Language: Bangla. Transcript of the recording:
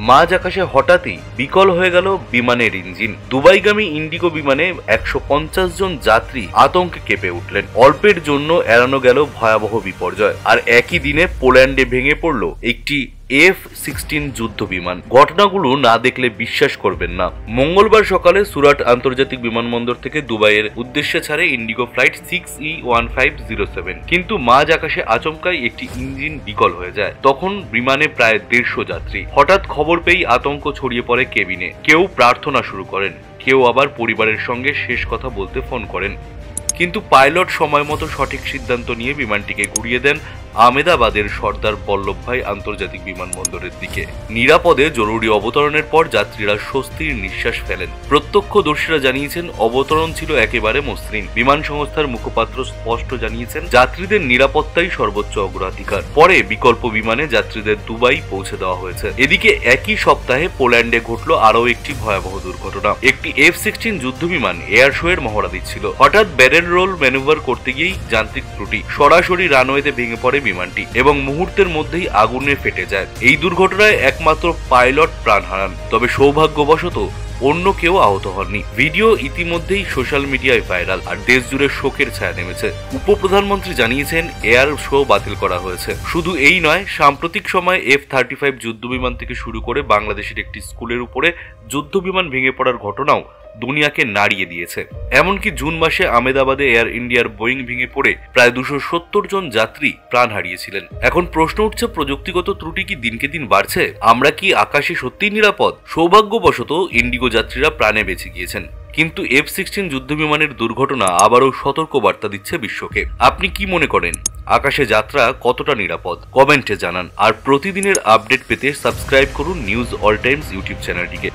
মাঝ আকাশে হঠাৎই বিকল হয়ে গেল বিমানের ইঞ্জিন। দুবাইগামী ইন্ডিগো বিমানে 150 জন যাত্রী আতঙ্কে কেঁপে উঠলেন। অল্পের জন্য এড়ানো গেল ভয়াবহ বিপর্যয়। আর একই দিনে পোল্যান্ডে ভেঙে পড়ল একটি F-16 যুদ্ধ বিমান। ঘটনাগুলো না দেখলে বিশ্বাস করবেন না। মঙ্গলবার সকালে সুরাট আন্তর্জাতিক বিমানবন্দর থেকে দুবাইয়ের উদ্দেশ্যে ছাড়ে ইন্ডিগো ফ্লাইট 6E1507, কিন্তু মাঝ আকাশে আচমকাই একটি ইঞ্জিন বিকল হয়ে যায়। তখন বিমানে প্রায় 150 যাত্রী। হঠাৎ খবর পেয়ে আতঙ্ক ছড়িয়ে পড়ে কেবিনে। কেউ প্রার্থনা শুরু করেন, কেউ আবার পরিবারের সঙ্গে শেষ কথা বলতে ফোন করেন। কিন্তু পাইলট সময় মতো সঠিক সিদ্ধান্ত নিয়ে বিমানটিকে ঘুরিয়ে দেন আহমেদাবাদের সর্দার বল্লভভাই আন্তর্জাতিক বিমানবন্দরের দিকে। নিরাপদে জরুরি অবতরণের পর যাত্রীরা স্বস্তির নিঃশ্বাস ফেলেন। প্রত্যক্ষদর্শীরা জানিয়েছেন অবতরণ ছিল একেবারে মসৃণ। বিমান সংস্থার মুখপাত্র স্পষ্ট জানিয়েছেন যাত্রীদের নিরাপত্তাই সর্বোচ্চ অগ্রাধিকার। পরে বিকল্প বিমানে যাত্রীদের দুবাই পৌঁছে দেওয়া হয়েছে। এদিকে একই সপ্তাহে পোল্যান্ডে ঘটল আরও একটি ভয়াবহ দুর্ঘটনা। একটি F-16 যুদ্ধ বিমান এয়ার শো এর মহড়া দিচ্ছিল। হঠাৎ ব্যারেল রোল ম্যানুভার করতে গিয়েই যান্ত্রিক ত্রুটি, সরাসরি রানওয়েতে ভেঙে পড়ে বিমানটি এবং মুহূর্তের মধ্যেই আগুনে ফেটে যায়। এই দুর্ঘটনায় একমাত্র পাইলট প্রাণ হারান, তবে সৌভাগ্যবশত অন্য কেউ আহত হননি। ভিডিও ইতিমধ্যেই সোশ্যাল মিডিয়ায় ভাইরাল, আর দেশ জুড়ে শোকের ছায়া নেমেছে। উপপ্রধানমন্ত্রী জানিয়েছেন এয়ার শো বাতিল করা হয়েছে। শুধু এই নয়, সাম্প্রতিক সময়ে F-35 যুদ্ধ বিমান থেকে শুরু করে বাংলাদেশের একটি স্কুলের উপরে যুদ্ধ বিমান ভেঙে পড়ার ঘটনাও দুনিয়াকে নাড়িয়ে দিয়েছে। এমনকি জুন মাসে আহমেদাবাদে এয়ার ইন্ডিয়ার বোয়িং ভেঙে পড়ে প্রায় 270 জন যাত্রী প্রাণ হারিয়েছিলেন। এখন প্রশ্ন উঠছে, প্রযুক্তিগত ত্রুটি কি দিনকে দিন বাড়ছে? আমরা কি আকাশে সত্যিই নিরাপদ? সৌভাগ্যবশত ইন্ডিগো যাত্রীরা প্রাণে বেঁচে গিয়েছেন, কিন্তু F-16 যুদ্ধ বিমানের দুর্ঘটনা আবারও সতর্ক বার্তা দিচ্ছে বিশ্বকে। আপনি কি মনে করেন, আকাশে যাত্রা কতটা নিরাপদ? কমেন্টে জানান। আর প্রতিদিনের আপডেট পেতে সাবস্ক্রাইব করুন নিউজ অল টাইমস ইউটিউব চ্যানেলটিকে।